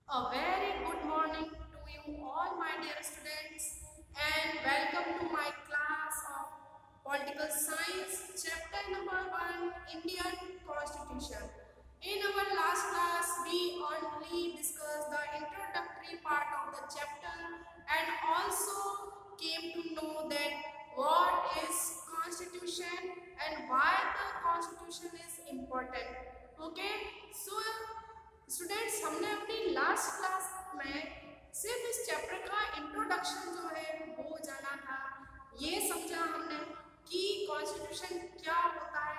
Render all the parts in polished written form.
A very good morning to you all, my dear students, and welcome to my class of Political Science, chapter number 1, Indian Constitution. In our last class, we only discussed the introductory part of the chapter and also came to know that what is Constitution and why the Constitution is important. Okay, so students हमने अपनी last class में सिर्फ इस chapter का introduction जो है वो जाना था, ये समझा हमने कि कॉन्स्टिट्यूशन क्या होता है,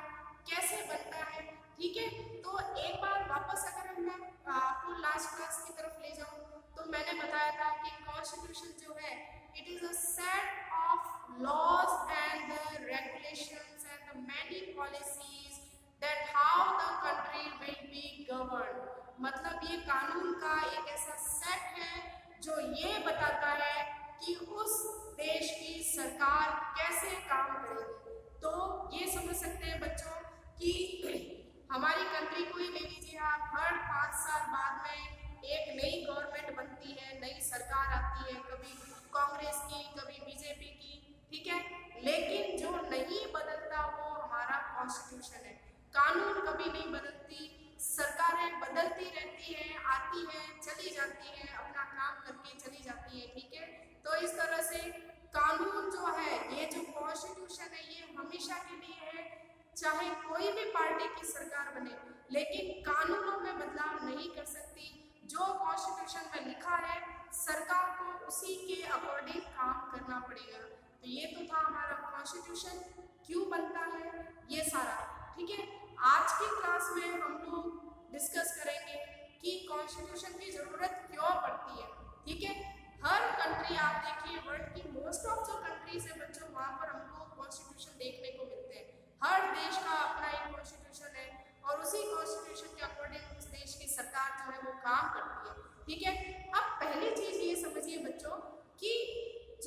कैसे बनता है। ठीक है, तो एक बार वापस अगर मैं आपको लास्ट क्लास की तरफ ले जाऊं तो मैंने बताया था कि कॉन्स्टिट्यूशन जो है it is a set of laws and the regulations and the many policies that how the country will be governed. मतलब ये कानून का एक ऐसा सेट है जो ये बताता है कि उस देश की सरकार कैसे काम करेगी। तो ये समझ सकते हैं बच्चों कि हमारी कंट्री को ही ले लीजिए आप, हर 5 साल बाद में एक नई गवर्नमेंट बनती है, नई सरकार आती है, कभी कांग्रेस की कभी बीजेपी की। ठीक है, लेकिन जो नहीं बदलता वो हमारा कॉन्स्टिट्यूशन है। कानून कभी नहीं बदलती, सरकारें बदलती रहती हैं, आती हैं, चली जाती हैं, अपना काम करके चली जाती हैं। ठीक है, तो इस तरह से कानून जो है, ये जो कॉन्स्टिट्यूशन है, ये हमेशा के लिए है, चाहे कोई भी पार्टी की सरकार बने, लेकिन कानूनों में बदलाव नहीं कर सकती। जो कॉन्स्टिट्यूशन में लिखा है सरकार को उसी के अकॉर्डिंग काम करना पड़ेगा। तो ये तो था हमारा कॉन्स्टिट्यूशन क्यों बनता है ये सारा। ठीक है, आज की क्लास में हम लोग डिस्कस करेंगे कि कॉन्स्टिट्यूशन की जरूरत क्यों पड़ती है। ठीक है, हर कंट्री आप देखिए, वर्ल्ड की मोस्ट ऑफ जो कंट्रीज है बच्चों, वहाँ पर हमको कॉन्स्टिट्यूशन देखने को मिलते हैं। हर देश का अपना एक कॉन्स्टिट्यूशन है और उसी कॉन्स्टिट्यूशन के अकॉर्डिंग उस देश की सरकार जो है वो काम करती है। ठीक है, अब पहली चीज ये समझिए बच्चों कि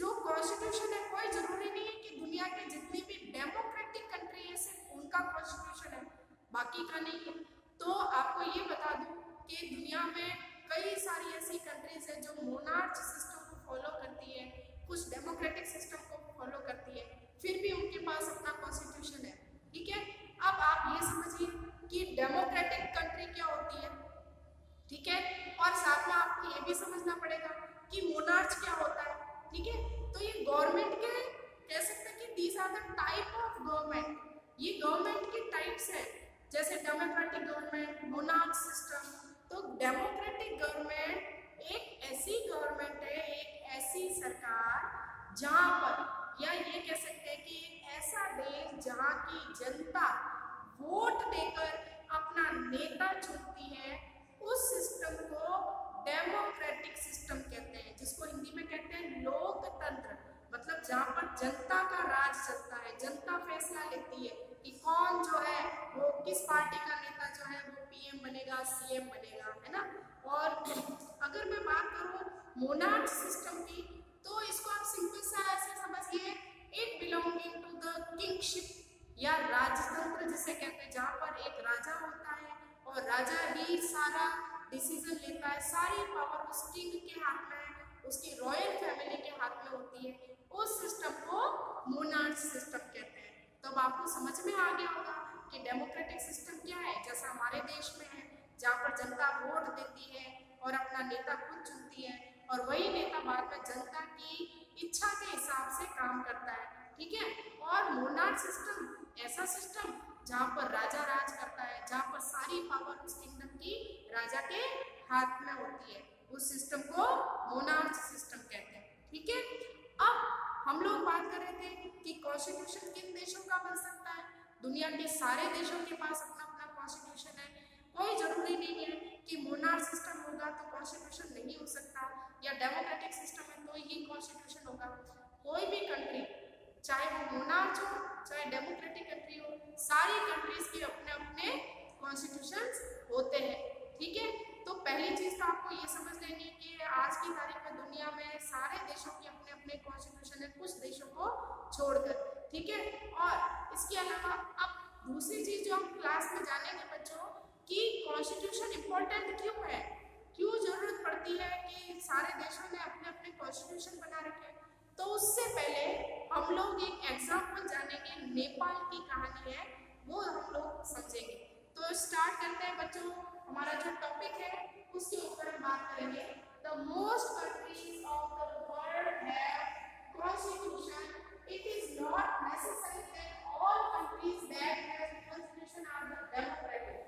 जो कॉन्स्टिट्यूशन है, कोई जरूरी नहीं है कि दुनिया के जितनी भी डेमोक्रेटिक कंट्री है सिर्फ उनका कॉन्स्टिट्यूशन है, बाकी का नहीं है। तो आपको ये बता दूं कि दुनिया में कई सारी ऐसी कंट्रीज है जो मोनार्च सिस्टम को फॉलो करती है, कुछ डेमोक्रेटिक सिस्टम को फॉलो करती है, फिर भी उनके पास अपना कॉन्स्टिट्यूशन है। ठीक है, अब आप ये समझिए कि डेमोक्रेटिक कंट्री क्या होती है। ठीक है, और साथ में आपको ये भी समझना पड़ेगा कि मोनार्च क्या होता है। ठीक है, तो ये गवर्नमेंट के कह सकते हैं कि these are the type of government, ये गवर्नमेंट के टाइप्स हैं, जैसे डेमोक्रेटिक गवर्नमेंट, मोनार्च सिस्टम। तो डेमोक्रेटिक गवर्नमेंट एक ऐसी गवर्नमेंट है, एक ऐसी सरकार जहां पर, या ये कह सकते हैं कि एक ऐसा देश जहां की जनता वोट देकर अपना नेता चुनती है, उस सिस्टम को डेमोक्रेटिक सिस्टम कहते हैं, जिसको हिंदी में कहते हैं लोकतंत्र। मतलब जहां पर जनता का राज चलता है, जनता फैसला लेती है कि कौन जो है वो किस पार्टी का नेता जो है वो पीएम बनेगा, सीएम बनेगा, है ना। और अगर मैं बात करूं मोनार्च सिस्टम की, तो इसको आप सिंपल सा ऐसे समझिए, it belonging to the kingship या राजतंत्र जिसे कहते हैं, जहाँ पर एक राजा होता है और राजा ही सारा डिसीजन लेता है, सारी पावर उस किंग के हाथ में है, उसकी रॉयल फैमिली के हाथ में होती है। उस सिस्टम को मोनार्च सिस्टम कहते हैं। तो अब आपको समझ में आ गया होगा कि डेमोक्रेटिक सिस्टम क्या है, जैसा हमारे देश में है, जहाँ पर जनता वोट देती है और अपना नेता खुद चुनती है, और वही नेता बाद में जनता की इच्छा के हिसाब से काम करता है। ठीक है, और मोनार्च सिस्टम ऐसा सिस्टम जहाँ पर राजा राज करता है, जहाँ पर सारी पावर उस किंगडम की राजा के हाथ में होती है, उस सिस्टम को मोनार्च सिस्टम कहते हैं। ठीक है, अब हम लोग बात कर रहे थे कि कॉन्स्टिट्यूशन किन देशों का बन सकता है। दुनिया के सारे देशों के पास अपना अपना कॉन्स्टिट्यूशन है, कोई जरूरी नहीं है कि मोनार्च सिस्टम होगा तो कॉन्स्टिट्यूशन नहीं हो सकता, या डेमोक्रेटिक सिस्टम है तो ही कॉन्स्टिट्यूशन होगा। कोई भी कंट्री, चाहे वो मोनार्च हो चाहे डेमोक्रेटिक कंट्री हो, सारी कंट्रीज के अपने अपने कॉन्स्टिट्यूशंस होते हैं। ठीक है, तो पहली चीज तो आपको ये समझ लेनी है कि आज की तारीख में दुनिया में सारे देशों के अपने अपने कॉन्स्टिट्यूशन है, कुछ देशों को छोड़कर। ठीक है, और इसके अलावा अब दूसरी चीज जो हम क्लास में जानेंगे बच्चों कि कॉन्स्टिट्यूशन इम्पोर्टेंट क्यों है। क्यों जरूरत पड़ती है कि सारे देशों ने अपने अपने कॉन्स्टिट्यूशन बना रखे? तो उससे पहले हम लोग एक एग्जाम्पल जानेंगे, नेपाल की कहानी है वो हम लोग समझेंगे। तो स्टार्ट करते हैं बच्चों, हमारा जो टॉपिक है उसके ऊपर हम बात करेंगे। The most countries of the world have constitution. It is not necessary that all countries that have constitution are the democratic,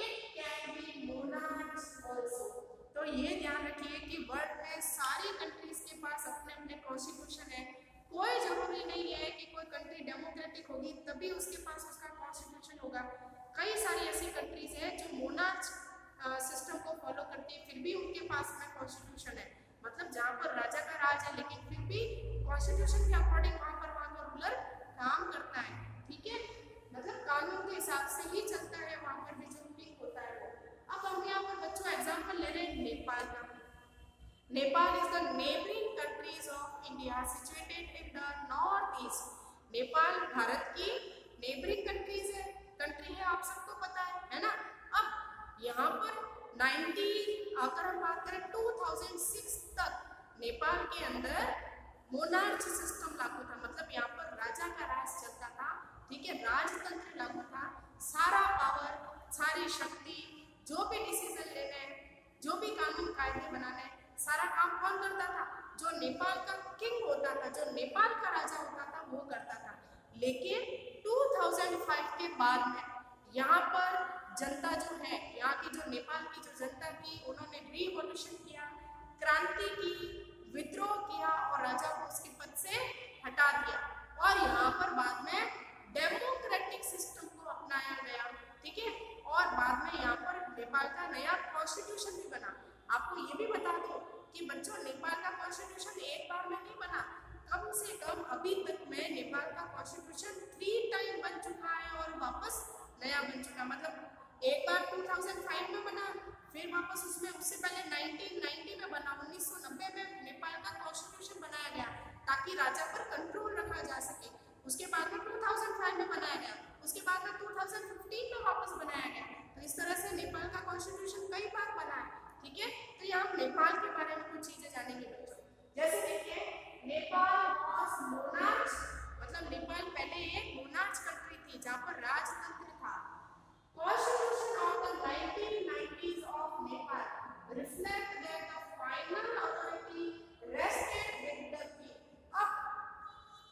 it can be monarchs also. तो ये ध्यान रखिए कि वर्ल्ड में सारी कंट्रीज के पास अपने अपने कॉन्स्टिट्यूशन है। कोई जरूरी नहीं है कि कोई कंट्री डेमोक्रेटिक होगी तभी उसके पास उसका कॉन्स्टिट्यूशन होगा। कई सारी ऐसी कंट्रीज है जो मोनार्च सिस्टम को फॉलो करती है, फिर भी उनके पास में कॉन्स्टिट्यूशन है। मतलब जहाँ पर राजा का राज है लेकिन फिर भी कॉन्स्टिट्यूशन के अकॉर्डिंग वहाँ का रूलर काम करता है। ठीक है, मतलब कानून के हिसाब से ही चलता है वहाँ पर भी जो रूलिंग होता है वो। अब हम यहाँ पर बच्चों एग्जाम्पल ले रहे हैं नेपाल का। Nepal is the neighbouring countries of India situated in the north east. Nepal Bharat की नेबरिंग कंट्री है, आप सबको पता है ना। अब यहाँ पर अगर हम बात करें 2006 तक नेपाल के अंदर मोनार्ची सिस्टम लागू था, मतलब यहाँ पर राजा का राज चलता था। ठीक है, राजतंत्र लागू था। सारा पावर, सारी शक्ति, जो भी डिसीजन लेने हैं, जो भी कानून कायदे बनाने, सारा काम कौन करता था? जो नेपाल का किंग होता था, जो नेपाल का राजा होता था वो करता था। लेकिन 2005 के बाद में यहाँ पर जनता जो है, यहाँ की जो नेपाल की जो जनता थी, उन्होंने रिवॉल्यूशन किया, क्रांति की, विद्रोह किया और राजा को उसके पद से हटा दिया और यहाँ पर बाद में डेमोक्रेटिक सिस्टम को अपनाया गया। ठीक है, और बाद में यहाँ पर नेपाल का नया कॉन्स्टिट्यूशन भी बना। आपको ये भी बता दो कि बच्चों नेपाल का कॉन्स्टिट्यूशन एक बार में नहीं बना, कम से कम अभी तक में नेपाल का कॉन्स्टिट्यूशन 3 टाइम बन चुका है और वापस नया बन चुका। मतलब एक बार 2005 में बना, फिर वापस उसमें उससे पहले 1990 में बना, 1990 में नेपाल का कॉन्स्टिट्यूशन बनाया गया ताकि राजा पर कंट्रोल रखा जा सके। उसके बाद में 2005 में बनाया गया, उसके बाद में 2015 में वापस बनाया गया। तो इस तरह से नेपाल का कॉन्स्टिट्यूशन कई बार बना है। ठीक है, तो यहाँ हम नेपाल के बारे में कुछ चीजें जानेंगे बच्चों। जैसे देखिए, नेपाल वाज मोनार्च, मतलब नेपाल पहले एक मोनार्च कंट्री थी जहाँ पर राजतंत्र था। Constitution of the 1990s of Nepal reflect that the final authority rested with the king. अब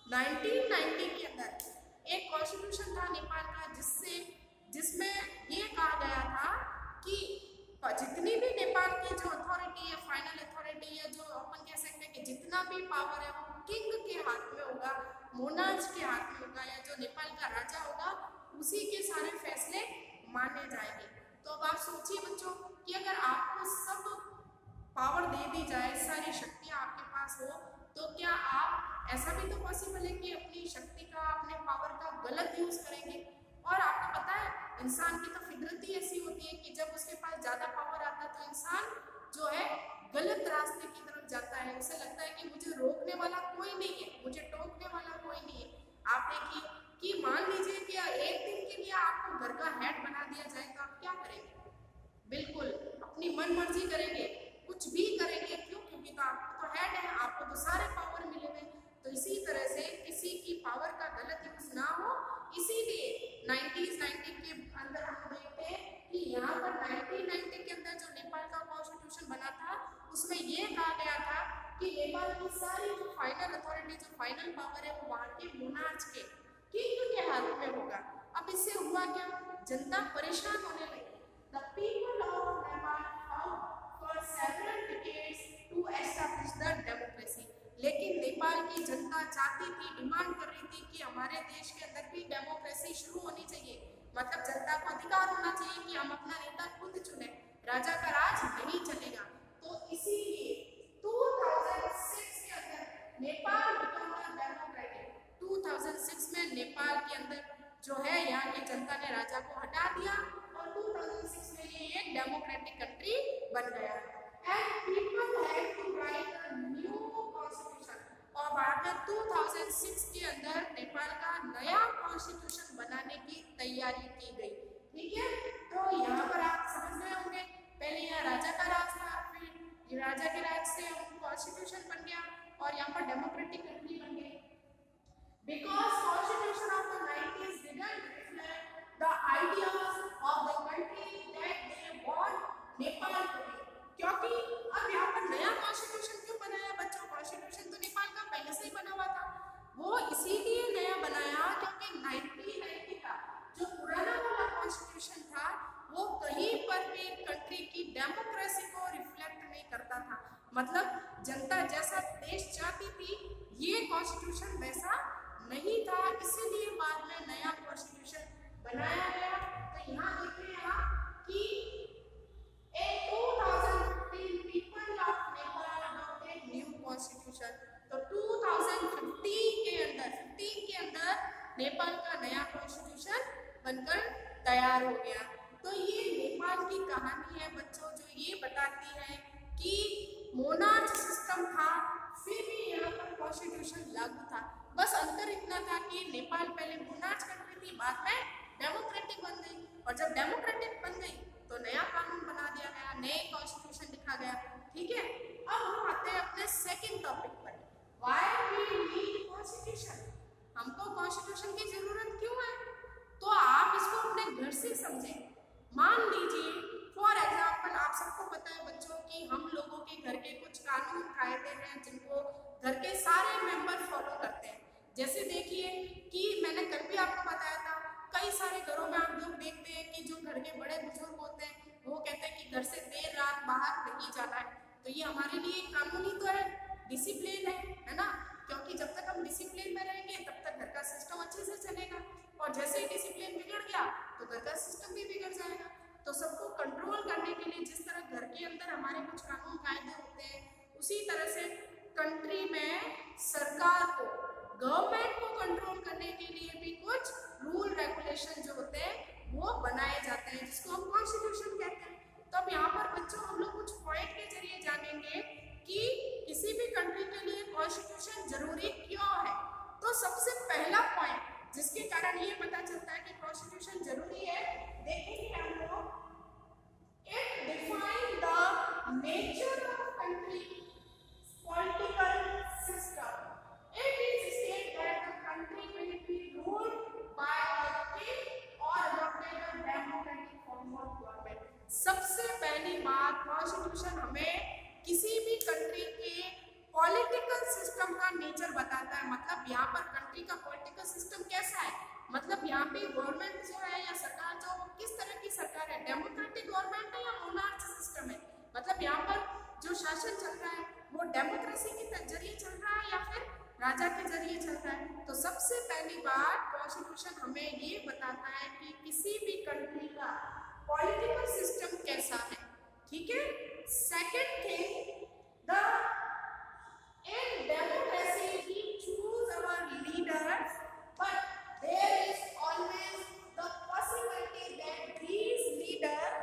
1990 के अंदर एक कॉन्स्टिट्यूशन था नेपाल का जिसमें ये कहा गया था कि जितनी भी नेपाल की जो अथॉरिटी है, फाइनल अथॉरिटी है, जो अपन कह सकते हैं कि जितना भी पावर है वो किंग के हाथ में होगा, मोनार्च के हाथ में होगा, या जो नेपाल का राजा होगा उसी के सारे फैसले माने जाएंगे। तो अब आप सोचिए बच्चों कि अगर आपको सब पावर दे दी जाए, सारी शक्तियाँ आपके पास हो, तो क्या आप, ऐसा भी तो पॉसिबल है कि अपनी शक्ति का, अपने पावर का गलत यूज करेंगे? और आपको पता है इंसान की तो फितरत ही ऐसी होती है कि जब उसके पास ज्यादा पावर आता है तो इंसान जो है गलत रास्ते की तरफ जाता है। उसे लगता है कि मुझे रोकने वाला कोई नहीं है, मुझे टोकने वाला कोई नहीं है। आप देखिए कि मान लीजिए कि एक दिन के लिए आपको घर का हेड बना दिया जाए तो आप क्या करेंगे? बिल्कुल अपनी मन मर्जी करेंगे, कुछ भी करेंगे। क्यों? क्योंकि तो आपको तो हेड है, आपको तो सारे पावर मिले हुए। तो इसी तरह से किसी की पावर का गलत यूज ना हो, इसीलिए 1990 के अंदर हम देखते हैं कि यहाँ पर 1990 के अंदर जो नेपाल का कॉन्स्टिट्यूशन बना था उसमें ये कहा गया था कि नेपाल की सारी जो फाइनल अथॉरिटी, जो फाइनल पावर है वो वहाँ के मोनार्च के, किंग के हाथ में होगा। अब इससे हुआ क्या? जनता परेशान होने लगी। The people of Nepal fought for several decades to establish the democracy. लेकिन नेपाल की जनता चाहती थी, डिमांड कर रही थी कि हमारे देश के अंदर भी डेमोक्रेसी शुरू होनी चाहिए। मतलब जनता को अधिकार होना चाहिए कि हम अपना नेता खुद चुने, राजा का राज नहीं चलेगा। तो इसीलिए 2006 के अंदर नेपाल बिकम डेमोक्रेटिक। 2006 में नेपाल के अंदर जो है यहाँ की जनता ने राजा को हटा दिया और 2006 में ये एक डेमोक्रेटिक कंट्री बन गया। And people had to write a new constitution. और बाद में 2006 के अंदर नेपाल का नया कॉन्स्टिट्यूशन बनाने की तैयारी की गई। ठीक है, तो यहाँ पर आप समझ गए होंगे, पहले यहाँ राजा का राज था, कॉन्स्टिट्यूशन बन गया और यहाँ पर डेमोक्रेटिक कंट्री बन गई। Because Constitution of the 90s didn't reflect the ideas of the country that they want Nepal to be. क्योंकि अब यहाँ पर नया कॉन्स्टिट्यूशन क्यों बनाया बच्चों? कॉन्स्टिट्यूशन तो नेपाल का पहले से ही बना हुआ था। वो इसीलिए नया बनाया क्योंकि 1990 का जो पुराना वाला कॉन्स्टिट्यूशन था वो कहीं पर भी कंट्री की डेमोक्रेसी को रिफ्लेक्ट नहीं करता था। मतलब जनता जैसा देश चाहती थी ये कॉन्स्टिट्यूशन वैसा नहीं था, इसीलिए बाद में नया कॉन्स्टिट्यूशन बनाया गया। तो यहाँ देखिए आप कि in 2015 people of Nepal adopted new constitution। तो 2015 के अंदर नेपाल का नया कॉन्स्टिट्यूशन बनकर तैयार हो गया। तो ये नेपाल की कहानी है बच्चों, जो ये बताती है कि मोनार्च सिस्टम था फिर भी यहाँ पर कॉन्स्टिट्यूशन लागू था। बस अंतर इतना था कि नेपाल पहले मोनार्च कंट्री थी, बाद में डेमोक्रेटिक बन गई, और जब डेमोक्रेटिक बन गई तो नया कानून बना दिया गया, नए कॉन्स्टिट्यूशन लिखा गया। ठीक है, अब हम आते हैं अपने सेकंड टॉपिक पर, व्हाई वी नीड कॉन्स्टिट्यूशन। हमको कॉन्स्टिट्यूशन की जरूरत क्यों है? तो आप इसको अपने घर से समझें। मान लीजिए फॉर एग्जाम्पल, आप सबको पता है बच्चों कि हम लोगों के घर के कुछ कानून कायदे हैं जिनको घर के सारे मेंबर फॉलो करते हैं। जैसे देखिए कि मैंने कल भी आपको बताया था, कई सारे घरों में आप लोग देखते हैं कि जो घर के बड़े बुजुर्ग होते हैं वो कहते हैं कि घर से देर रात बाहर नहीं जाना है। तो ये हमारे लिए कानून ही तो है, डिसिप्लिन है ना? क्योंकि जब तक हम डिसिप्लिन में रहेंगे तब तक घर का सिस्टम अच्छे से चलेगा, और जैसे ही डिसिप्लिन बिगड़ गया तो घर का सिस्टम भी बिगड़ जाएगा। तो सबको कंट्रोल करने के लिए जिस तरह घर के अंदर हमारे कुछ कानून कायदे होते हैं, उसी तरह से कंट्री में सरकार को, गवर्नमेंट को कंट्रोल करने के लिए भी कुछ रूल रेगुलेशन जो होते हैं वो बनाए जाते हैं, जिसको हम कॉन्स्टिट्यूशन कहते हैं। तो अब यहाँ पर बच्चों हम लोग कुछ पॉइंट के जरिए जानेंगे कि किसी भी कंट्री के लिए कॉन्स्टिट्यूशन जरूरी क्यों है। तो सबसे पहला पॉइंट जिसके कारण ये पता चलता है कि कॉन्स्टिट्यूशन जरूरी है, देखेंगे हम लोग, it define the nature of country political system. It is stated that the country will be ruled by a king or adopted a democratic form of government. सबसे पहली बात, कॉन्स्टिट्यूशन हमें किसी भी कंट्री के पॉलिटिकल सिस्टम का nature बताता है। मतलब यहाँ पर कंट्री का पॉलिटिकल सिस्टम कैसा है, मतलब यहाँ पे गवर्नमेंट जो है या सरकार जो, किस तरह की सरकार है, डेमोक्रेटिक गवर्नमेंट है या मोनार्च सिस्टम है। मतलब यहाँ पर जो शासन चल रहा है वो डेमोक्रेसी के जरिए चल रहा है या फिर राजा के जरिए चल रहा है। तो सबसे पहली बात, कॉन्स्टिट्यूशन हमें ये बताता है कि किसी भी कंट्री का पॉलिटिकल सिस्टम कैसा है। ठीक है, second thing, the in democracy we choose our leaders, but there is always the possibility that these leader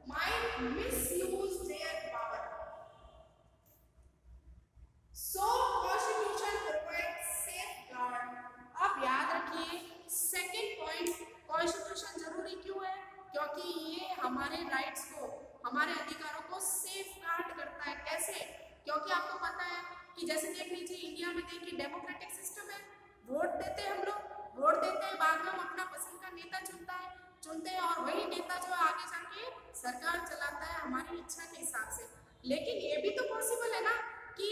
might misuse their power. So Constitution provides safeguard. अब याद रखिए सेकंड पॉइंट, कॉन्स्टिट्यूशन जरूरी क्यों है? क्योंकि ये हमारे राइट्स को, हमारे अधिकारों को सेफगार्ड करता है। कैसे? क्योंकि आपको पता है कि जैसे देख लीजिए इंडिया में देखिए डेमोक्रेटिक सिस्टम है, वोट देते हैं हम लोग, वोट देते हैं, बाद में हम अपना पसंद का नेता चुनते हैं और वही नेता जो आगे जाके सरकार चलाता है हमारी इच्छा के हिसाब से। लेकिन ये भी तो पॉसिबल है ना कि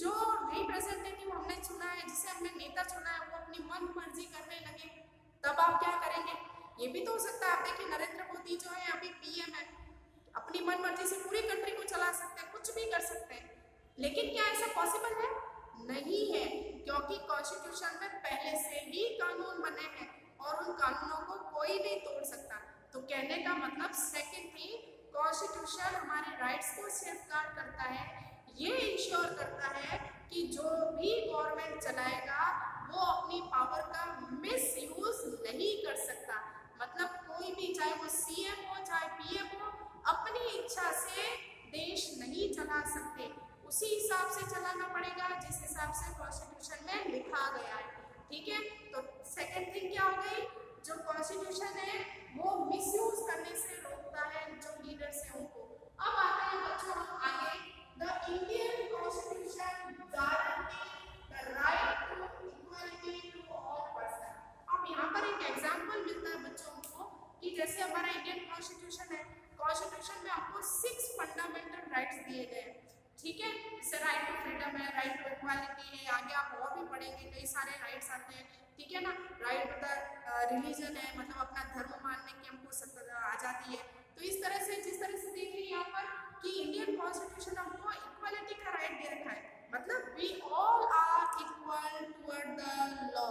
जो रिप्रेजेंटेटिव हमने चुना है, जिसे हमने नेता चुना है, वो अपनी मन मर्जी करने लगे, तब आप क्या करेंगे? ये भी तो हो सकता है। आप देखिए नरेंद्र मोदी जो है अभी पीएम है, अपनी मन मर्जी से पूरी कंट्री को चला सकते हैं, कुछ भी कर सकते हैं। लेकिन क्या ऐसा पॉसिबल है? नहीं है, क्योंकि कॉन्स्टिट्यूशन में पहले से ही कानून बने हैं और उन कानूनों को कोई नहीं तोड़ सकता। तो कहने का मतलब सेकंड थिंग, कॉन्स्टिट्यूशन हमारे राइट्स को सेफगार्ड करता है, ये इंश्योर करता है कि जो भी गवर्नमेंट चलाएगा वो अपनी पावर का मिसयूज नहीं कर सकता। मतलब कोई भी, चाहे वो सीएम हो चाहे पीएम हो, अपनी इच्छा से देश नहीं चला सकते, उसी हिसाब से चलाना पड़ेगा जिस हिसाब से कॉन्स्टिट्यूशन में लिखा गया है। ठीक है, तो सेकंड थिंग क्या हो गई, जो कॉन्स्टिट्यूशन है वो मिसयूज करने से रोकता है जो लीडर्स हैं उनको। अब आते हैं बच्चों हम आगे, द इंडियन कॉन्स्टिट्यूशन ठीक है। इससे राइट टू फ्रीडम है, राइट टू इक्वालिटी है, आगे आप और भी पढ़ेंगे कई सारे राइट्स आते हैं, ठीक है ना। राइट टू द रिलीजन है, मतलब अपना धर्म मानने की हमको आजादी है। तो इस तरह से जिस तरह से देखिए यहाँ पर कि इंडियन कॉन्स्टिट्यूशन हमको इक्वालिटी का राइट दे रखा है, मतलब we all are equal toward the law.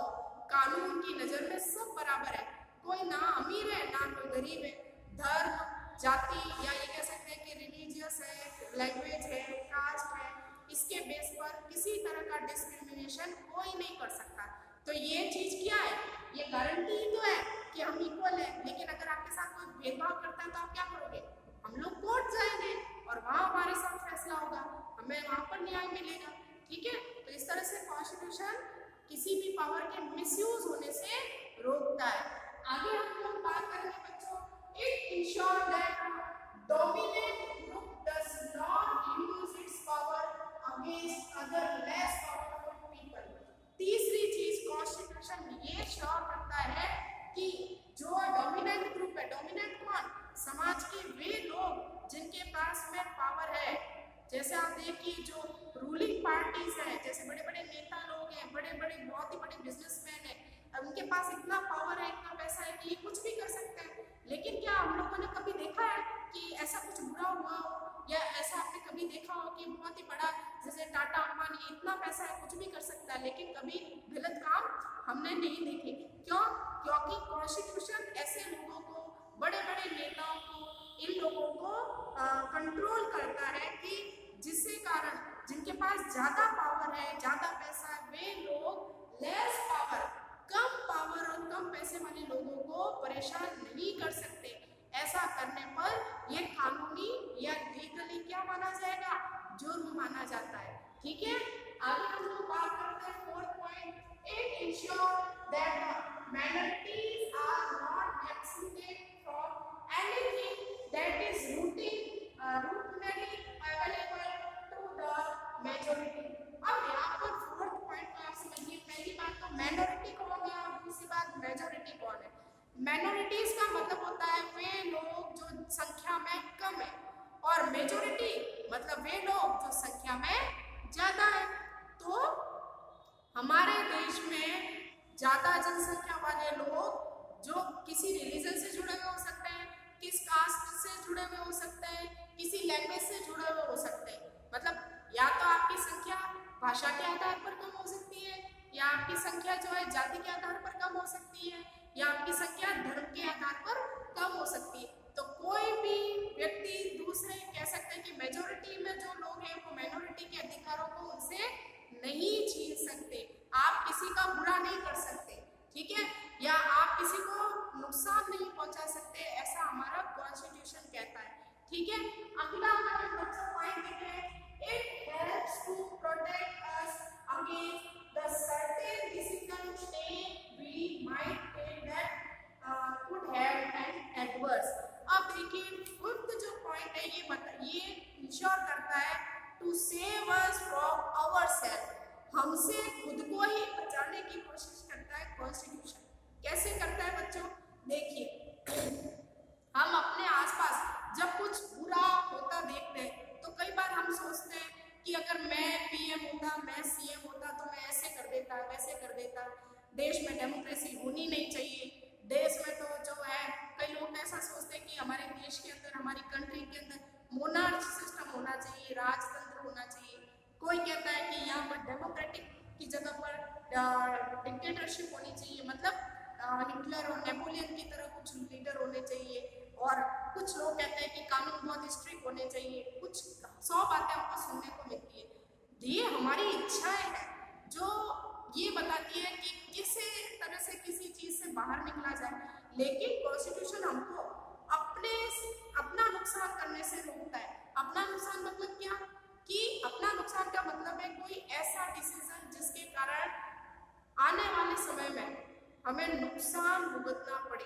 कानून की नजर में सब बराबर है, कोई ना अमीर है ना कोई गरीब है, धर्म, जाति या ये कह सकते हैं कि रिलीजियस है, लैंग्वेज है, कास्ट है, इसके बेस पर किसी तरह का डिस्क्रिमिनेशन कोई नहीं कर सकता। तो ये चीज क्या है, ये गारंटी ही तो है कि हम इक्वल है। लेकिन अगर आपके साथ कोई भेदभाव करता है तो आप क्या करोगे, हम लोग कोर्ट जाएंगे और वहां हमारे साथ फैसला होगा, हमें वहां पर न्याय मिलेगा, ठीक है। तो इस तरह से कॉन्स्टिट्यूशन किसी भी पावर के मिसयूज होने से रोकता है। आगे हम लोग बात करेंगे बच्चों, it ensure that dominant group does not use it's power against other less powerful people. तीसरी चीज कॉन्स्टिट्यूशन ये श्योर करता है कि जो डोमिनेंट ग्रुप है, डोमिनेंट कौन, समाज के वे लोग जिनके पास में पावर है। जैसे आप देखिए जो रूलिंग पार्टीज हैं, जैसे बड़े बड़े नेता लोग हैं, बड़े बड़े बहुत ही बड़े बिजनेसमैन हैं, उनके पास इतना पावर है, इतना पैसा है कि ये कुछ भी कर सकते हैं। लेकिन क्या हम लोगों ने कभी देखा है कि ऐसा कुछ बुरा हुआ हो, या ऐसा आपने कभी देखा हो कि बहुत ही बड़ा जैसे टाटा अंबानी इतना पैसा है कुछ भी कर सकता है, लेकिन कभी गलत काम हमने नहीं देखे। क्यों? क्योंकि कॉन्स्टिट्यूशन ऐसे लोगों को, बड़े बड़े नेताओं को, इन लोगों को कंट्रोल करता है कि जिससे कारण जिनके पास ज्यादा पावर है, ज्यादा पैसा है, वे लोग लेस पावर, कम पावर और कम पैसे वाले लोगों को परेशान नहीं कर सकते। ऐसा करने पर यह कानूनी या लीगली क्या माना जाएगा, जुर्म माना जाता है, ठीक है। आगे हम लोग बात करते हैं 4th point, it ensure that minorities are not excluded from anything that is routinely available to the majority। अब यहाँ पर 4th पॉइंट को आप समझिए। पहली बात तो माइनॉरिटी कौन है और दूसरी बात मेजॉरिटी कौन है। माइनॉरिटीज का मतलब होता है वे लोग जो संख्या में कम है, और मेजॉरिटी मतलब वे लोग जो संख्या में ज्यादा है। तो हमारे देश में ज्यादा जनसंख्या वाले लोग जो किसी रिलीजन से जुड़े हुए हो सकते हैं, किस कास्ट से जुड़े हुए हो सकते हैं, किसी लैंग्वेज से जुड़े हुए हो सकते हैं। मतलब या तो आपकी संख्या भाषा के आधार पर कम हो सकती है, या आपकी संख्या जो है जाति के आधार पर कम हो सकती है, या आपकी संख्या धर्म के आधार पर कम हो सकती है। तो कोई भी व्यक्ति दूसरे कह सकते हैं कि मेजोरिटी में जो लोग हैं वो माइनॉरिटी के अधिकारों को उनसे नहीं छीन सकते। आप किसी का बुरा नहीं कर सकते, ठीक है, या आप किसी को नुकसान नहीं पहुंचा सकते, ऐसा हमारा कॉन्स्टिट्यूशन कहता है, ठीक है। अगला हमारे बच्चों पॉइंट देखें, it helps to protect us against the certain decision we might take that could have an adverse। अब देखिए 5th जो पॉइंट है ये इंश्योर करता है to save us from ourself, हमसे खुद को ही बचाने की कोशिश करता है कॉन्स्टिट्यूशन। कैसे करता है बच्चों, देखिए हम अपने आसपास जब कुछ बुरा होता देखते हैं तो कई बार हम सोचते हैं कि अगर मैं पीएम होता, मैं सीएम होता तो मैं ऐसे कर देता, वैसे कर देता। देश में डेमोक्रेसी होनी नहीं चाहिए। देश में तो जो है कई लोग ऐसा सोचते हैं कि हमारे देश के अंदर, हमारी कंट्री के अंदर मोनार्ची सिस्टम होना चाहिए, राजतंत्र होना चाहिए। कोई कहता है कि यहाँ पर डेमोक्रेटिक की जगह पर डिक्टेटरशिप होनी चाहिए, मतलब हिटलर और नेपोलियन की तरह कुछ लीडर होने चाहिए। और कुछ लोग कहते हैं कि कानून बहुत स्ट्रिक्ट होने चाहिए। कुछ 100 बातें हमको सुनने को मिलती है। ये हमारी इच्छाएं हैं जो ये बताती है कि किस तरह से किसी चीज से बाहर निकला जाए। लेकिन कॉन्स्टिट्यूशन हमको अपना नुकसान करने से रोकता है। अपना नुकसान मतलब क्या, कि अपना नुकसान का मतलब है कोई ऐसा डिसीजन जिसके कारण आने वाले समय में हमें नुकसान भुगतना पड़े,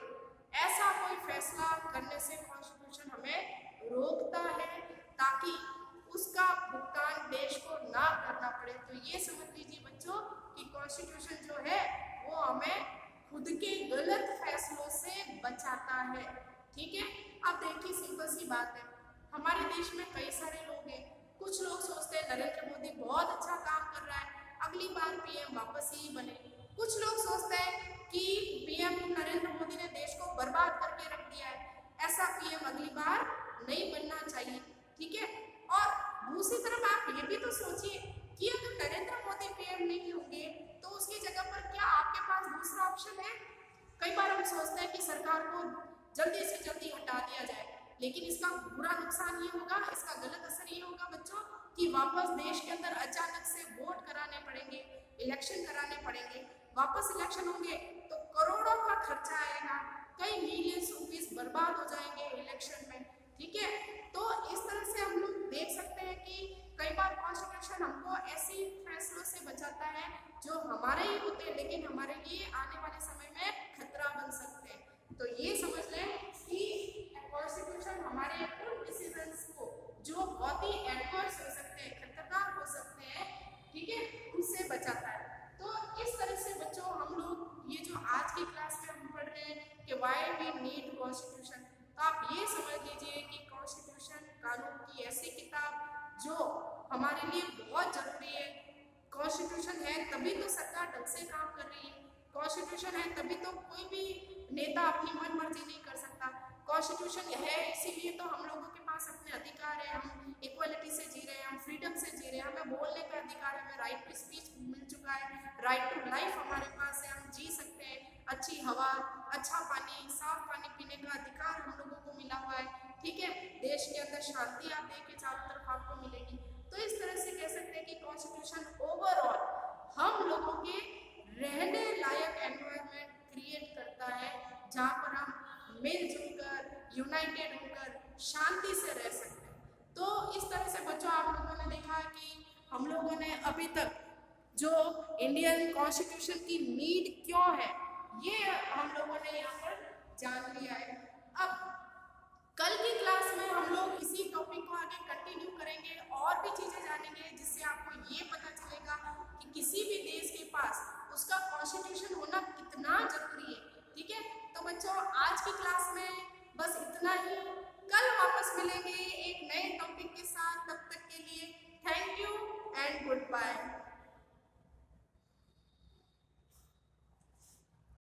ऐसा कोई फैसला करने से कॉन्स्टिट्यूशन हमें रोकता है, ताकि उसका भुगतान देश को ना करना पड़े। तो ये समझ लीजिए बच्चों कि कॉन्स्टिट्यूशन जो है वो हमें खुद के गलत फैसलों से बचाता है, ठीक है। अब देखिए सिंपल सी बात है, हमारे देश में कई सारे लोग हैं कुछ लोग सोचते हैं नरेंद्र मोदी बहुत अच्छा काम कर रहा है, अगली बार पीएम वापस ही बने। कुछ लोग सोचते हैं कि पीएम नरेंद्र मोदी ने देश को बर्बाद करके रख दिया है, ऐसा पीएम अगली बार नहीं बनना चाहिए, ठीक है। और दूसरी तरफ आप ये भी तो सोचिए कि अगर नरेंद्र मोदी पीएम नहीं होंगे तो उसकी जगह पर क्या आपके पास दूसरा ऑप्शन है? कई बार हम सोचते हैं कि सरकार को जल्दी से जल्दी हटा दिया जाए, लेकिन इसका बुरा नुकसान ये होगा, इसका गलत असर ये होगा बच्चों कि वापस देश के अंदर अचानक से वोट कराने पड़ेंगे, इलेक्शन कराने पड़ेंगे। वापस इलेक्शन होंगे तो करोड़ों का खर्चा आएगा, कई मिलियंस रुपीस बर्बाद हो जाएंगे इलेक्शन में, ठीक है। तो इस तरह से हम लोग देख सकते हैं कि कई बार कॉन्स्टिट्यूशन हमको ऐसी फैसलों से बचाता है जो हमारे ही होते हैं, लेकिन हमारे लिए आने वाले समय में खतरा बन सकते हैं। तो ये समझ लें कि कॉन्स्टिट्यूशन हमारे उन डिसीजंस को जो बहुत ही एडवर्स हो सकते हैं, खतरनाक हो सकते हैं, ठीक है, उनसे बचाता है। तो इस तरह से बच्चों हम लोग ये जो आज की क्लास में हम पढ़ रहे हैं कि व्हाई वी नीड कॉन्स्टिट्यूशन, तो आप ये समझ लीजिए कि कॉन्स्टिट्यूशन कानून की ऐसी किताब जो हमारे लिए बहुत जरूरी है। कॉन्स्टिट्यूशन है तभी तो सरकार ढंग से काम कर रही है, कॉन्स्टिट्यूशन है तभी तो कोई भी नेता अपनी मन मर्जी नहीं कर सकता। कॉन्स्टिट्यूशन है इसीलिए तो हम लोगों के पास अपने अधिकार है, हम इक्वलिटी से जी रहे हैं, हम फ्रीडम से जी रहे हैं, हमें बोलने का अधिकार है, हमें राइट टू स्पीच मिल चुका है, राइट टू लाइफ हमारे पास है, हम जी सकते हैं, अच्छी हवा, अच्छा पानी, साफ पानी पीने का अधिकार हम लोगों को मिला हुआ है, ठीक है। देश के अंदर शांति आप देखिए चारों तरफ आपको मिलेगी। तो इस तरह से कह सकते हैं कि कॉन्स्टिट्यूशन ओवरऑल हम लोगों के रहने लायक एनवायरनमेंट क्रिएट करता है जहाँ पर हम मिलजुल कर, यूनाइटेड होकर शांति से रह सकते हैं। तो इस तरह से बच्चों आप लोगों ने देखा कि हम लोगों ने अभी तक जो इंडियन कॉन्स्टिट्यूशन की नीड क्यों है ये हम लोगों ने यहाँ पर जान लिया है। अब कल की क्लास में हम लोग इसी टॉपिक को आगे कंटिन्यू करेंगे और भी चीजें जानेंगे जिससे आपको ये पता चलेगा कि किसी भी देश के पास उसका कॉन्स्टिट्यूशन होना कितना जरूरी है, ठीक है। तो बच्चों आज की क्लास में बस इतना ही, कल वापस मिलेंगे एक नए टॉपिक के साथ, तब तक के लिए thank you and good bye.